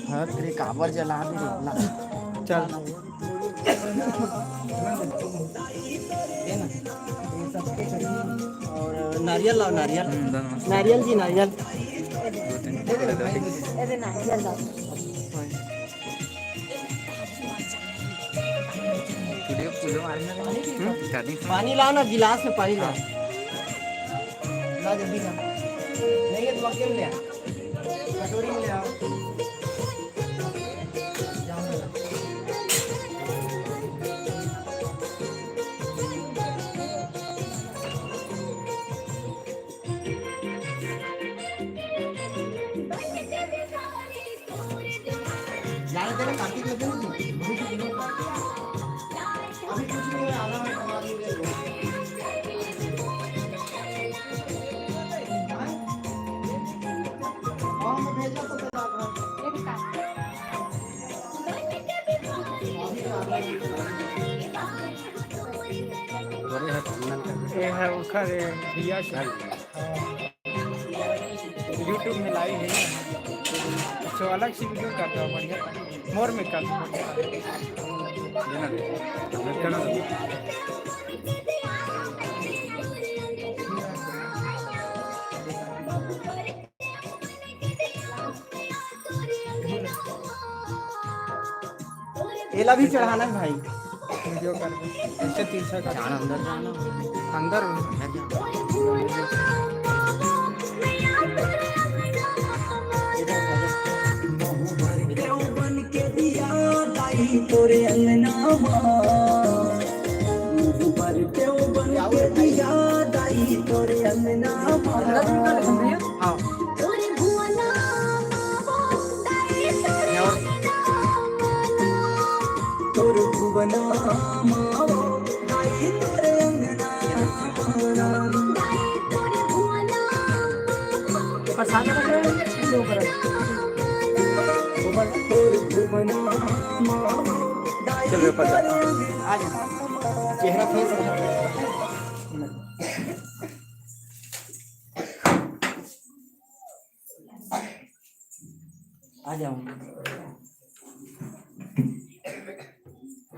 हर तेरे काबर जला दे ला चल और नारियल लाओ नारियल नारियल जी नारियल नारियल लाओ पानी लाओ ना गिलास में पानी लाओ ला जल्दी ला नहीं है तो मक्के में ले आ कटोरी में ले आओ ज्यादा देर कार्तिक लगे ना अभी कुछ नहीं है आधा घंटा बाद ले लो और मैं भेजा तो बता रहा ये है उसका भैया यूट्यूब में लाइव है तो अलग सी वीडियो करता हूँ बढ़िया मोर में कर एला भी चढ़ाना है भाई वीडियो कर ऐसे 300 का अंदर जाना अंदर तोरे अंगना पर क्यों बन के दिया दाई तोरे अंगना हाँ तोरे भुवना तोरे भुवना दाई तोरे अंगना तोरे भुवना प्रसाद चल रे पता आ जा चेहरा फेस आ जाओ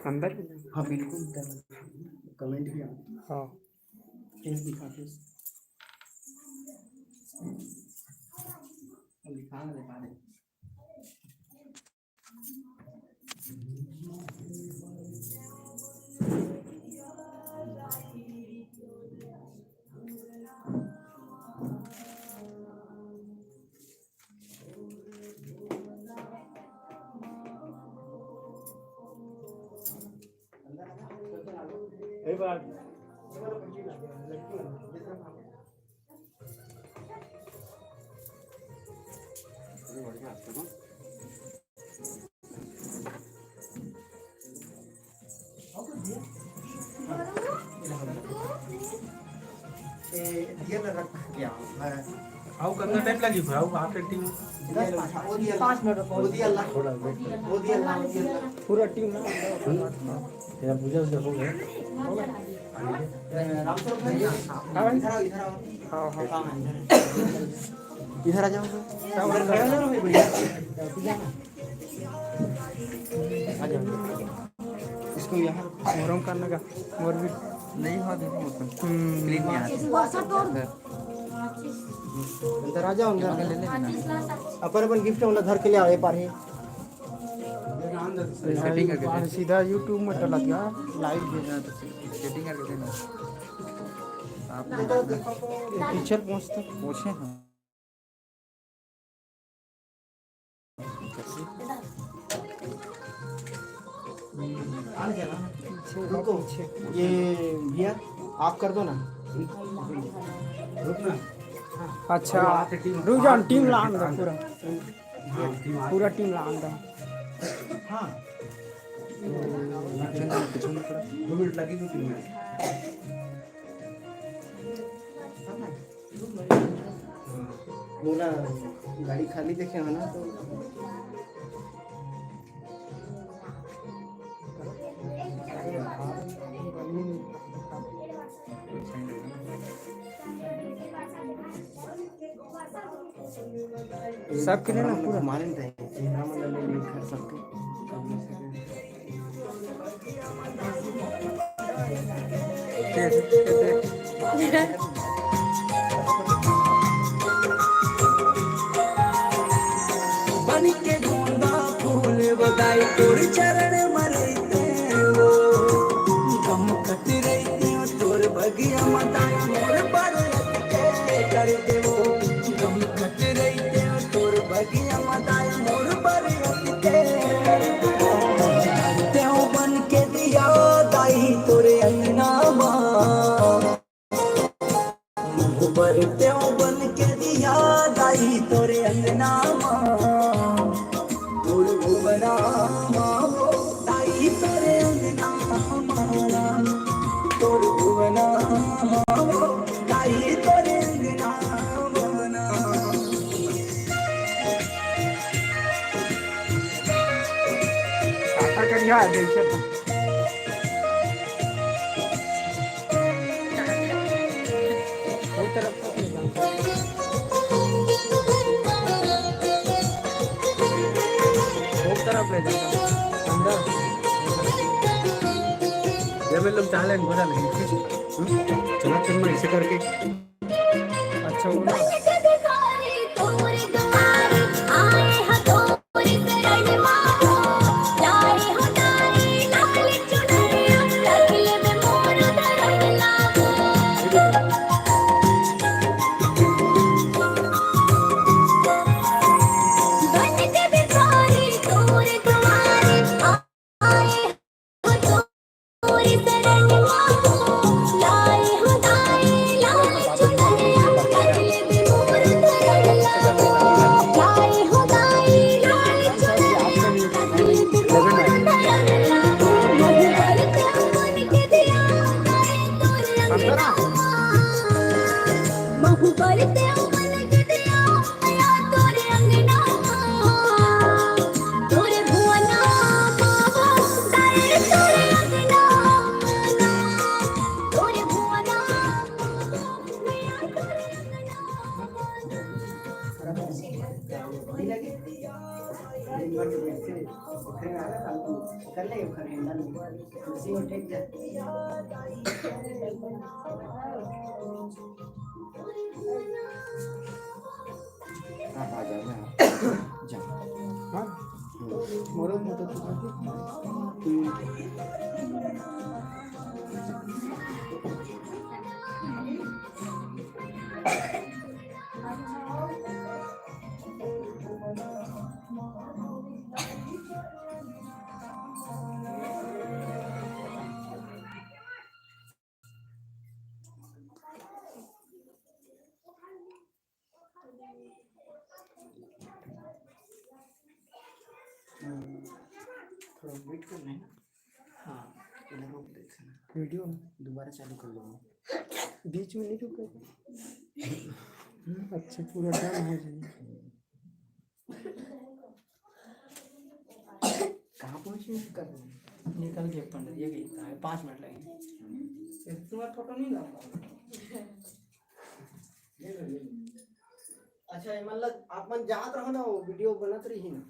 अंदर हाँ बिल्कुल कमेंट किया हाँ फेस दिखा फेस दिखा दे एक बार ये रख क्या आओ करना टाइम लगी भाई आओ आप टीम 5 मिनट वो दिया अल्लाह थोड़ा वेट वो दिया अल्लाह पूरा टीम ना तेरा पूजा से हो गया राम सर भाई हां इधर आओ हां हां इधर आ जाओ उधर खड़ा ना भाई बढ़िया आ जाओ इसको यहां मोरम करने का मोर भी नहीं हुआ क्लीन नहीं आती अंदर आ जाओ अंदर ले लेना अपन गिफ्ट वाला घर के लिए आए पार है सेटिंग करके सीधा YouTube में डाल दिया लाइव भेजना तो सेटिंग करके देना आप टीचर पहुंचे हां रुको ये भैया आप कर दो ना रुकना अच्छा रुक जाओ टीम ला अंदर पूरा टीम ला अंदर हाँ 2 मिनट लगी 2 मिनट बोला गाड़ी खाली देखे हो ना तो सब के लिए ना पूरा मारे नहीं घर सबके बन के गोंदा फूल बगाई तोर चरण मरते वो गम कट रही तोर बगिया मताई मोर पर करते वो गम कट रही तोर बगिया मताई मोर पर त्यो बन के दिया दाई तोरे अंगना पर त्यो बन के दिया दाई तोरे अंगना तोर भुवना दाई तोरे अंगना तोर भुवना दाई तोरे अंगना करिया देखिए तरफ ले जाता अंदर जब लोग चाले बोला नहीं चला चल मैं ऐसे करके अच्छा हुआ थोड़ा वेट करना है ना। हाँ इधर रोक देते हैं वीडियो दोबारा चालू कर लो बीच में नहीं रुकेगा अच्छा पूरा डन हो जाए कहाँ पहुँचे कर निकल के 5 मिनट लगेंगे तुम्हारा फोटो नहीं लगा अच्छा मतलब आप मन जात रहो ना वो वीडियो बनत रही ना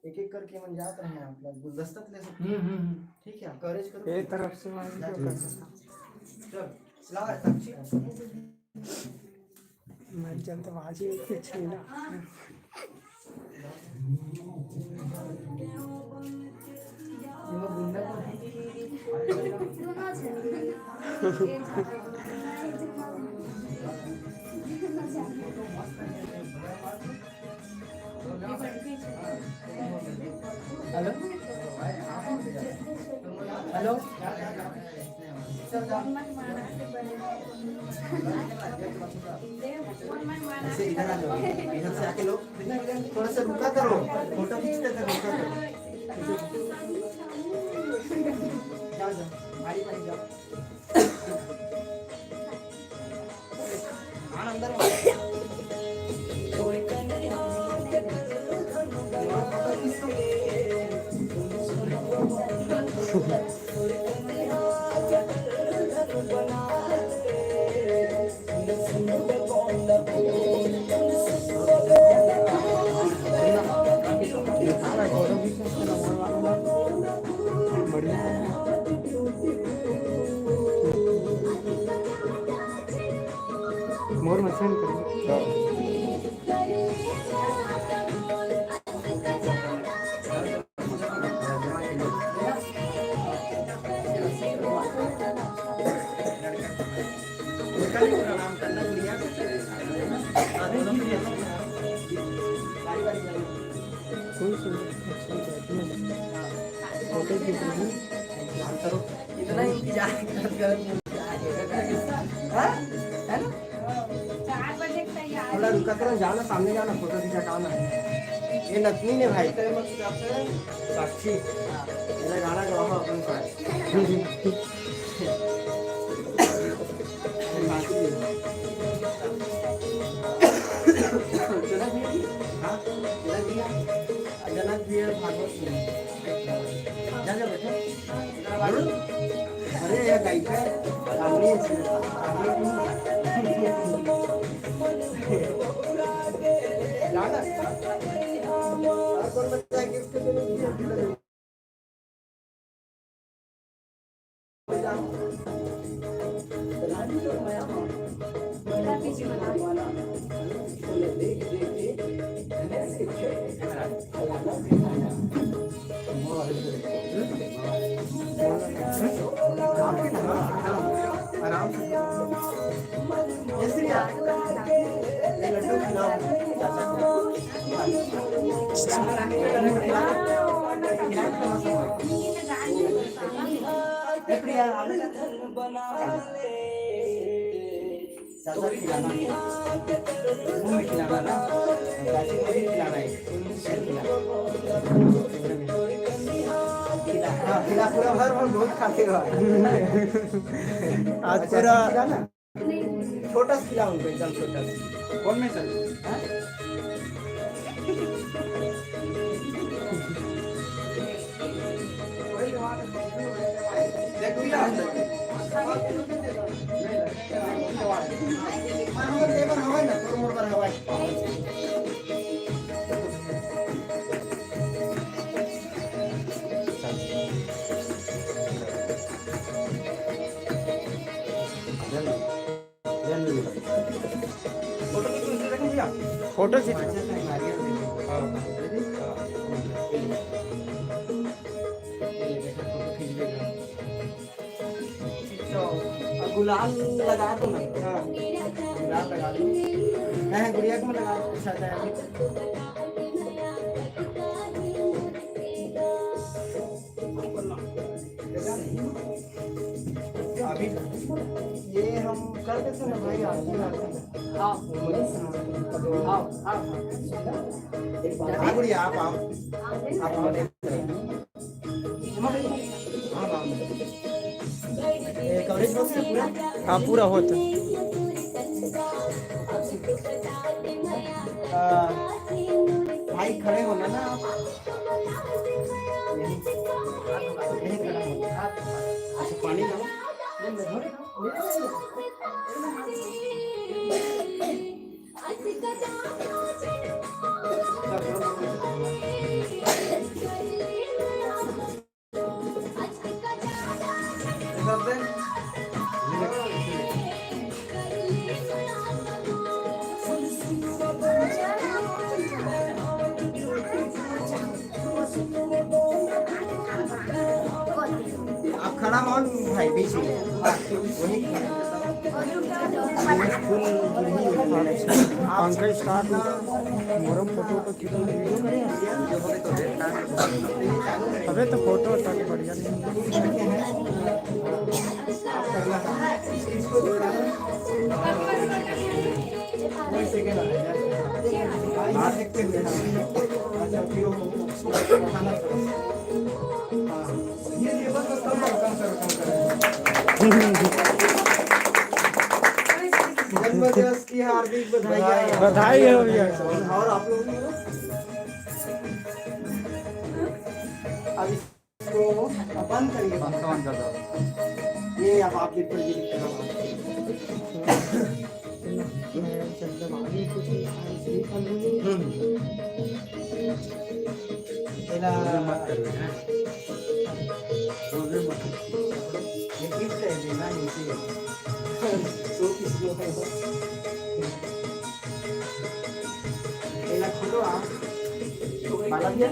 एक एक करके मन जात रहे हैं आप लोग गुलदस्ता ले सकते ठीक है कवरेज करो एक तरफ से मैं वीडियो कर सकता चल चला अच्छी मैं जल्दबाजी में कुछ नहीं ना ये गुंडा हेलो हेलो ऐसे इधर आ जाओ इधर से आके लो थोड़ा सा रुका करो फोटो खींचते थे रुका करो जाओ जाओ भारी भारी जाओ अंदर फोटो खींच रही हूँ इतना इंतजार कर है ना? थोड़ा रुका करो, जाना सामने जाना, फोटो खिंचाना है। ये नतनी ने भाई साक्षी मेरा गाना गाओ अपन साथ। जनक भी भागवत में जा बेटा। अरे ये गायिका आराम से पूरा भर बहुत खाते हो आज पूरा छोटा खिला उनको एकदम छोटा। कौन में चल फोटो खींच गुलाल लगा दो ना। गुलाल लगा दो, मैं गुड़िया को लगा दो। अच्छा है अभी ये हम कर देते ना भाई। हाँ गुड़िया आप आओ, आप आओ। कवरेज बॉक्स है पूरा? हाँ पूरा होता भाई खड़े होना ना आप। अच्छा पानी लाओ। आप खड़ा हो भाई बीच में। पंकज स्टार्ट ना मोरम फोटो तो खींचो अबे तो फोटो स्टार्ट बढ़िया जन्मदिवस की हार्दिक बधाई। बधाई है भैया। और आप लोग अब इसको बंद करिए। बंद कर दो। ये अब आप लिख कर मत करिए ना। ये गिफ्ट है देना नीचे। खोलो आप माला दिया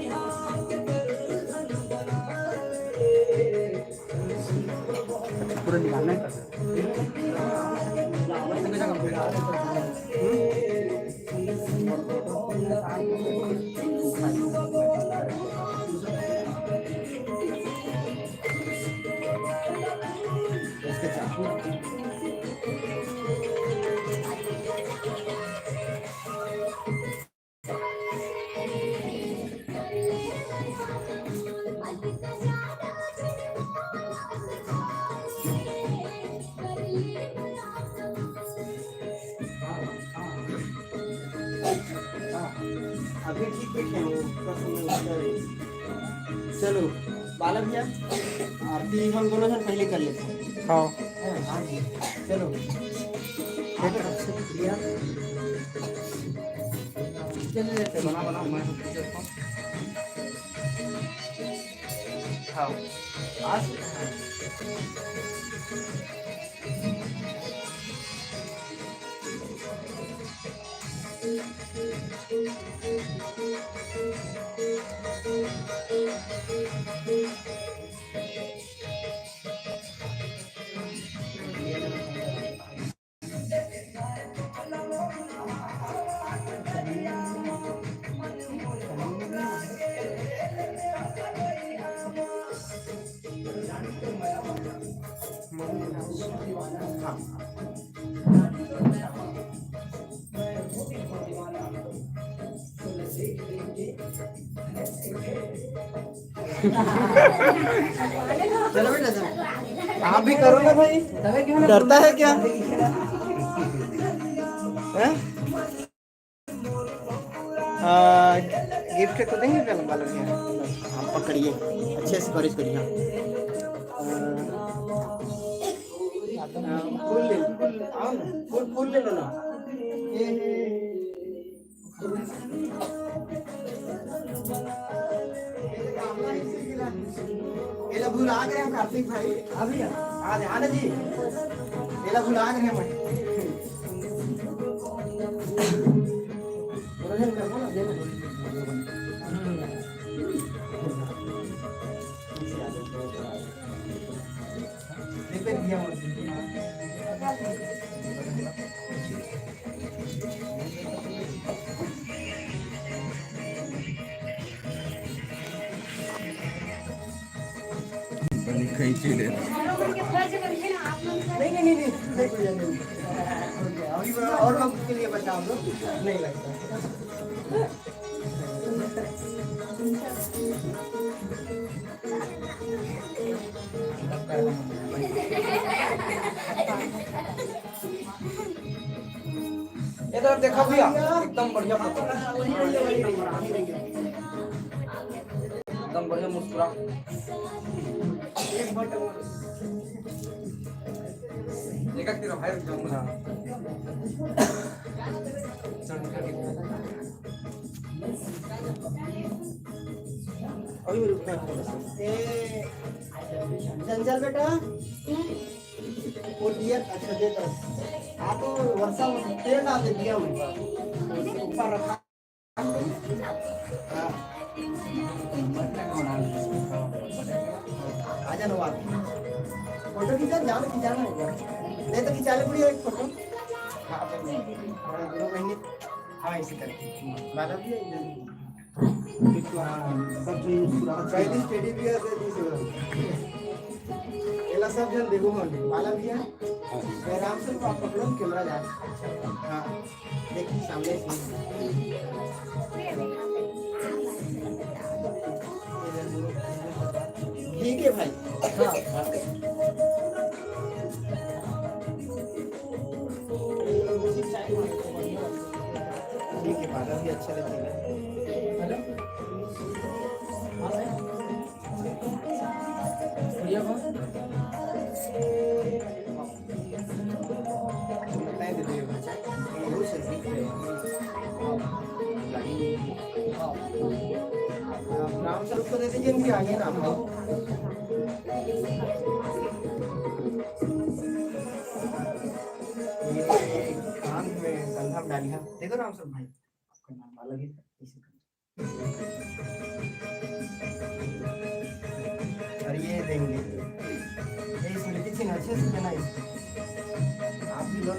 पूरा निकालना है। अभी ठीक बैठे हो चलो बाला भैया आरती हम दोनों जन पहले कर लेते हैं हाँ हाँ जी चलो चले लेते बना बना मैं हाँ आज चलो बेटा चलो आप भी करो ना भाई डरता है क्या गिफ्ट तो देंगे पहले बालों के आप पकड़िए अच्छे से करिए करिए फूल ले आओ ना फूल ले लो ना ये भूल आ गए हम कार्तिक भाई अभी आज आना जी ये भूल आ गए हम रोजन करबो ना देना देखते दिया मत खींची ले नहीं अभी और लोग के लिए बचा हम लोग नहीं लगता इधर देखो भैया एकदम बढ़िया फोटो एकदम बढ़िया मुस्कुरा एक तीर बाहर जाऊंगा अभी रुकना ए चंचल बेटा वो दिया अच्छा दे दो आप वर्षा तेल डाल दे दिया मैं ऊपर रखा आजा नवाब फोटो खींचा खिंचाना है नहीं तो खिंचा ले पूरी एक फोटो हाँ दो महीने हाँ इसी करके बाला भी पहली स्टेडी भी है एला सब जन देखो मन बाला भी है आराम से आप पकड़ो कैमरा जा हाँ देखिए सामने से ठीक है भाई हाँ ठीक है बाला भी अच्छा लगेगा भैया बताए दे दिए नाम स्वरूप को दे दीजिए इनके आगे नाम कान में कंधा डाली है देखो राम स्वरूप भाई आपका नाम अलग है और ये देंगे ये स्मृति चिन्ह अच्छे से देना इसको आप भी लो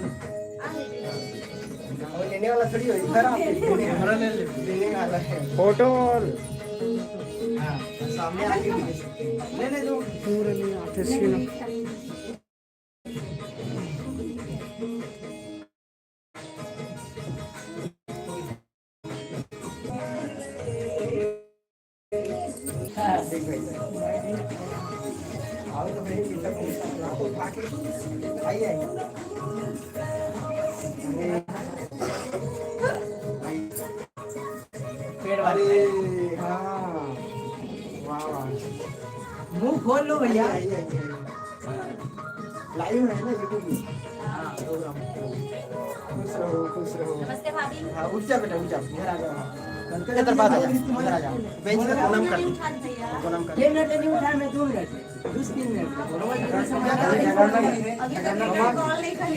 और लेने वाला थोड़ी हो इधर आप देने वाला है फोटो और हाँ सामने आके भी दे सकते हैं ले दो पूरे नहीं आते सीन अरे हाँ वाह वाह मुंह खोल लो भैया। लाइव है ना यूट्यूब में। हाँ प्रोग्राम। खुश रहो खुश रहो। नमस्ते भाभी। हाँ उठ जा बेटा उठ जा इधर आ जाओ। इधर बात आ जा इधर आ जा बेंच पे प्रणाम कर दे प्रणाम कर। 1 मिनट नहीं उठाया मैं 2 मिनट 2-3 मिनट अभी तक कॉल नहीं कर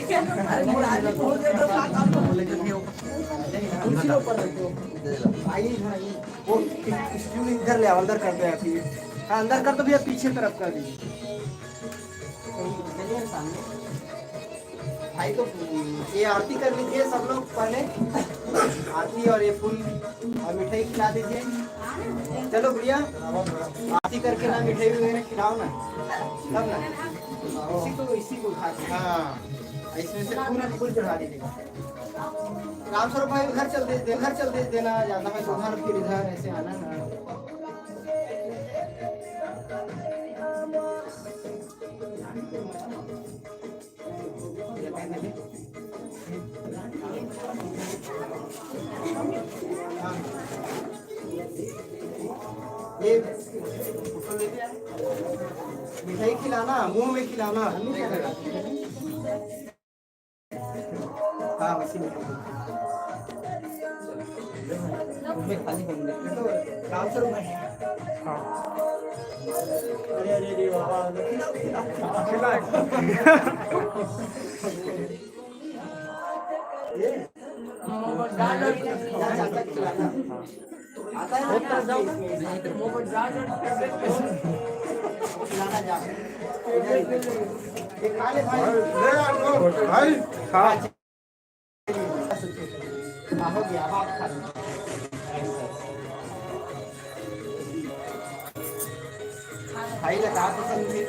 लिया। कुर्सी के ऊपर रखो। आइए इधर आइए। वो स्टूल इधर ले आओ अंदर कर दो या फिर हाँ अंदर कर दो भैया पीछे तरफ कर दीजिए। चलिए सामने भाई को ये आरती कर लीजिए सब लोग पहले आरती और ये फूल और मिठाई खिला दीजिए। चलो भैया आरती करके ना मिठाई वगैरह खिलाओ ना तब ना इसी को खा के हाँ इसमें से फूल चढ़ा दीजिएगा। राम स्वरूप भाई उधर चल दे देना जाना है उधर फिर इधर ऐसे आना ना। ये मिठाई खिलाना मुंह में खिलाना हाँ वैसे में खाली बन गए राम स्वरूप भाई अरे अरे अरे बाबा आता है जाओ खा ले भाई खा हो गया बात खा भाई लगा तो समझे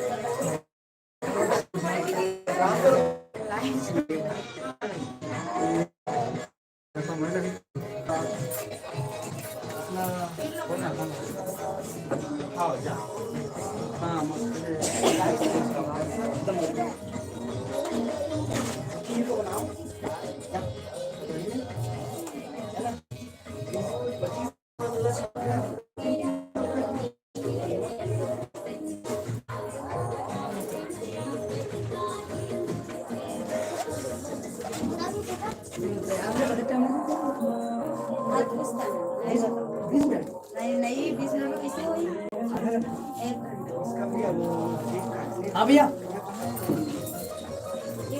हाँ जा हाँ नहीं 20 मिनट में किससे हुई? हाँ भैया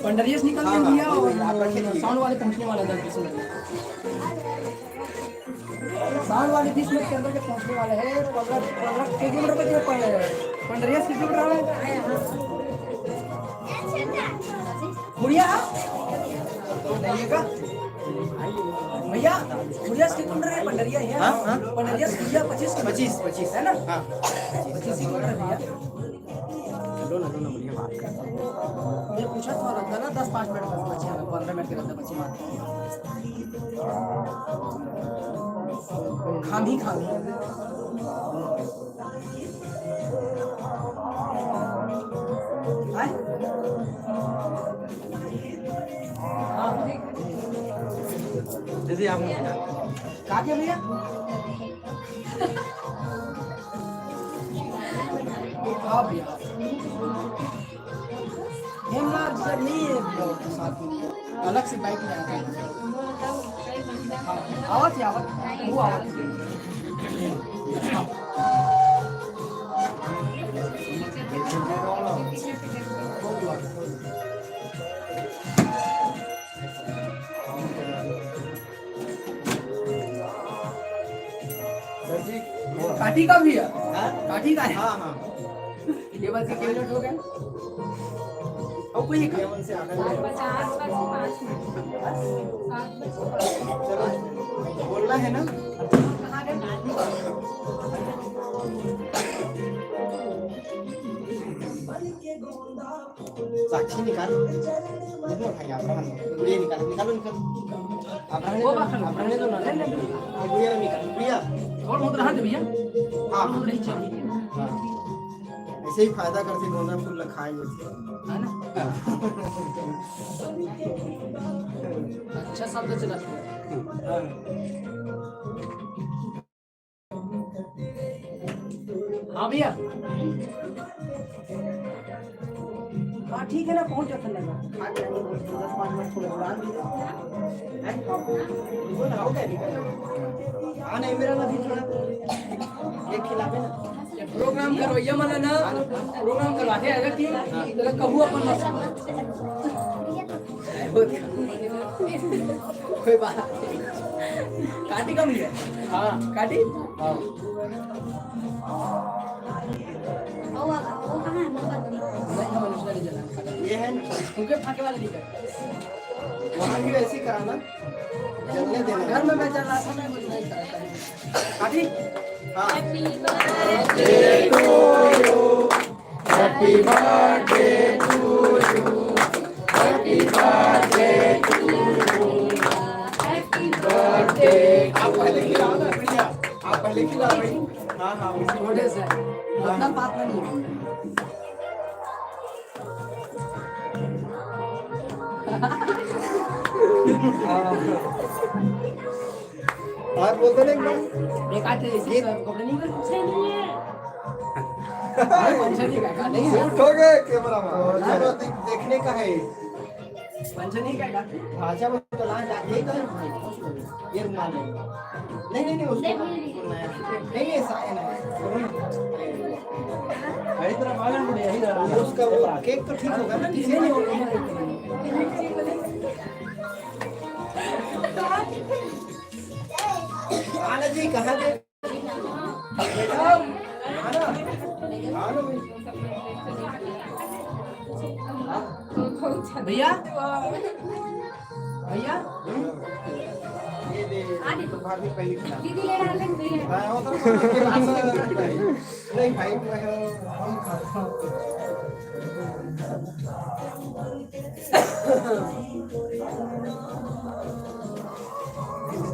पंडरिया से निकलते हैं भैया और साउंड वाले पहुंचने वाला 10-20 मिनट में। साउंड वाले 20 मिनट के अंदर के पहुंचने वाले हैं। 15 किलोमीटर पे जो पड़ रहे हैं पंडरिया से किलोमीटर है बुढ़िया भैया बुढ़िया से किलोमीटर है पंडरिया है पंडरिया से 25 है ना 25 किलोमीटर भैया। लो ना बढ़िया बात कर मैं पूछा था लगता ना 10-5 मिनट में बच्चे 15 मिनट के रहते बच्चे खामी दीदी आप कहा क्या भैया हाँ भैया नहीं है साथ में अलग से बाइक में आते हैं आवाज वो आवाज काठी का भी है काठी का है हाँ ये बस कितने मिनट हो गए और कोई एक से आना 50 5 मिनट बोलना है ना कहाँ गए? साक्षी निकाल भाई आप गुड़िया निकालो आप रहने दो ना गुड़िया निकाल गुड़िया और बहुत रहा भैया हाँ नहीं चाहिए ऐसे ही फायदा करते गोंदा फूल खाएंगे है ना अच्छा शब्द चला हाँ भैया हाँ ठीक है ना पहुंच जाता लगा 10-5 मिनट थोड़ा उड़ान दीजिए हाँ नहीं मेरा ना भी थोड़ा एक खिलावे ना प्रोग्राम करवाइए मला ना प्रोग्राम करवाते हैं अगर टीम तो कहूँ अपन मत कोई बात काटी कम है हाँ काटी हाँ वो कहाँ है मोमबत्ती? नहीं हम उसका नहीं जला ये है उनके फाके वाला नहीं कर वहाँ भी वैसे ही कराना जलने देना घर में मैं जला था मैं कुछ नहीं करता काटी हाँ आप पहले खिलाओ ना भैया आप पहले खिलाओ भाई हाँ हाँ छोटे से अपना बात नहीं है और बोलते ना एक बार एक आते इसी कपड़े नहीं कर पंचर नहीं का नहीं शूट हो गए कैमरा में चलो देखने का है पंचर नहीं का भाषा में तो ला ये कर ये रुमाल है नहीं नहीं नहीं उसको नहीं ऐसा है ना मालूम पड़े यही रहा उसका वो केक तो ठीक होगा ना किसी नहीं आना जी कहाँ गए भैया भैया ये दे तो भाभी पहले खिला दीदी ले डाल दे हाँ वो तो नहीं भाई हम खाता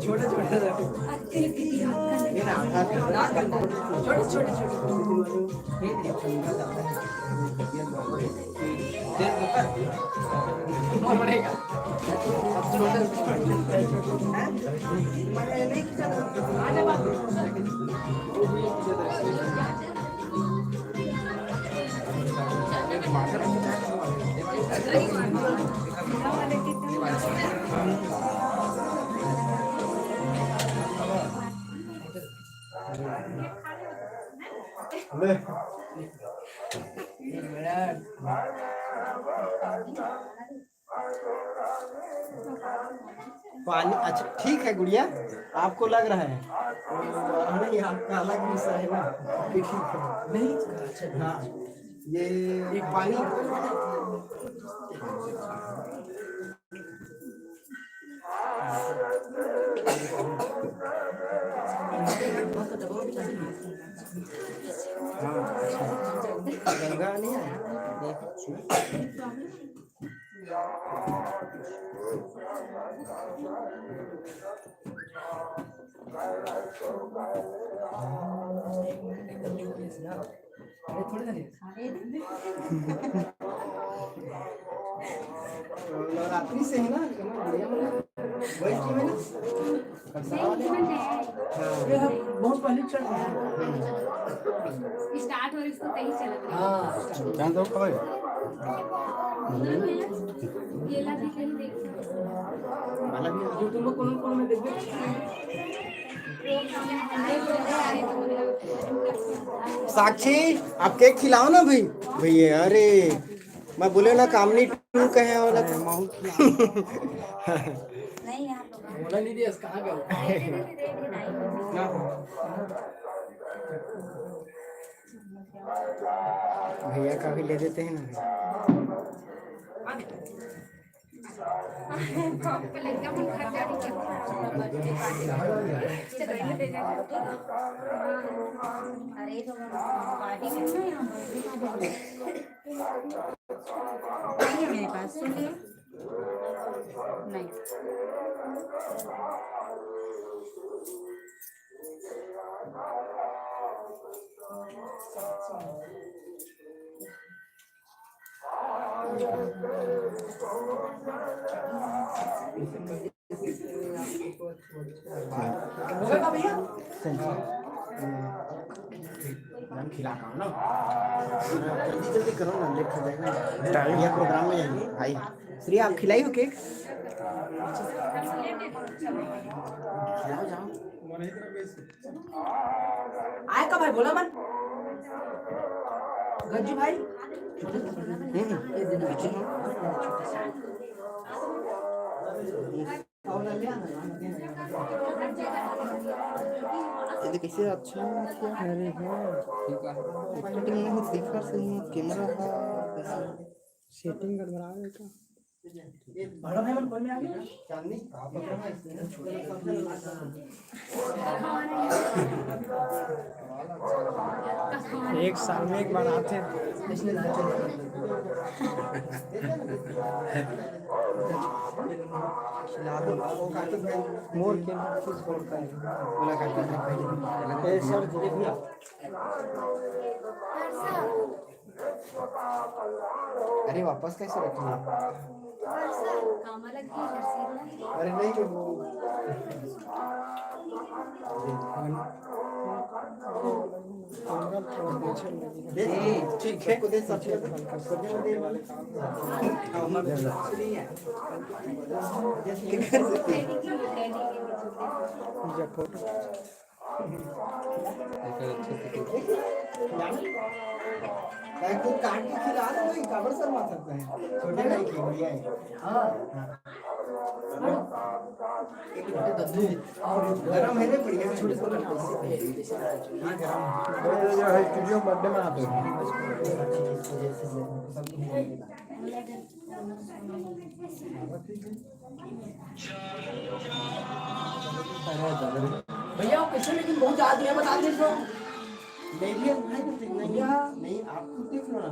छोटे छोटे ये ना छोटे छोटे छोटे पड़ेगा पानी अच्छा ठीक है गुड़िया आपको लग रहा है नहीं आपका अलग विषय है ना कि ठीक है नहीं हाँ ये एक पानी गंगा नहीं है थोड़े ना नवरात्रि से है ना वही टीम है ना बहुत पहले चल रहा है स्टार्ट हो इसको कहीं चला हाँ जान दो खबर ये ला देख यूट्यूब में कौन में देखबे साक्षी आप केक खिलाओ ना भाई भैया अरे मैं बोले ना कामनी टू कहे वाला नहीं यहाँ तो बोला नहीं दिया कहाँ गया भैया का भी ले देते हैं ना अरे तो पार्टी में ना यहाँ नहीं है मेरे पास सुनिए नहीं होगा भैया हम खिला पाओ ना, जल्दी जल्दी करो ना, लेट हो जाएगा टाइम, ये प्रोग्राम में जाएंगे भाई। श्री आप खिलाई हो केक? खिलाओ जाओ। आए का भाई बोला मन गज्जू भाई ये दिन ये कैसे अच्छा क्या अरे हां ठीक है, सेटिंग नहीं दिखा सही है, कैमरा है सेटिंग गड़बड़ा है क्या? ये बड़ा भाई मन कौन में आ गया चांदनी आप पकड़ में इसने छोटा एक साल में एक बार आते हैं। इसने ना खिला दो वो काटो मोर के किस बोल का है बोला काटो ए सर धीरे भैया अरे वापस कैसे रख लिया? अरे नहीं ठीक है को दे सब को काट के खिला दो भाई, काबर सर मार सकता है छोटे भाई की बढ़िया है। हां एक दद्दू और गरम है रे बढ़िया छोटे छोटे जो है स्टूडियो बर्थडे मनाते हैं। भैया कैसे लेकिन बहुत ज्यादा है बता दे तो नहीं नहीं आप खुद देख लो ना,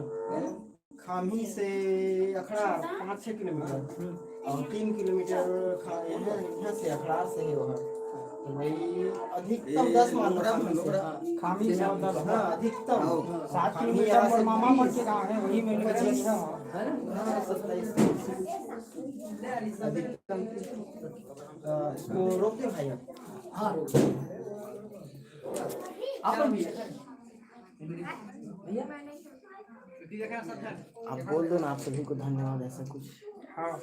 खामी से अखड़ा 5-6 किलोमीटर और 3 किलोमीटर यहाँ से अखड़ा से है वहाँ, तो भाई अधिकतम 10 मान लो खामी से 10 हाँ अधिकतम 7 किलोमीटर और मामा पर के गाँव है वही मैंने बता 27 अधिकतम इसको रोक दे भाई। हां रोक आप भी भैया आप बोल दो ना, आप सभी को धन्यवाद ऐसा कुछ। हाँ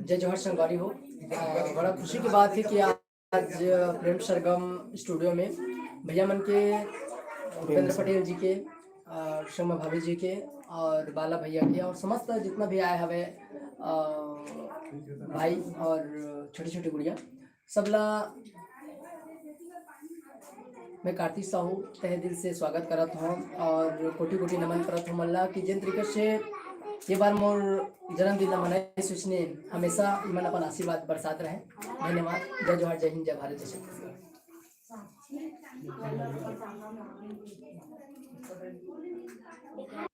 जय जवाहर संगवारी हो। बड़ा खुशी की बात है कि आज प्रेम सरगम स्टूडियो में भैया मन के उपेंद्र पटेल जी के शर्मा भाभी जी के और बाला भैया के और समस्त जितना भी आए हवे भाई और छोटी छोटी गुड़िया सबला मैं कार्तिक साहू तहे दिल से स्वागत करत हूँ और कोटि कोटि नमन करत हूँ मल्ला कि जिन तरीके से ये बार मोर जन्मदिन मनाए सोचने हमेशा मन अपन आशीर्वाद बरसात रहे। धन्यवाद। जय जवाहर, जय हिंद, जय भारत, जय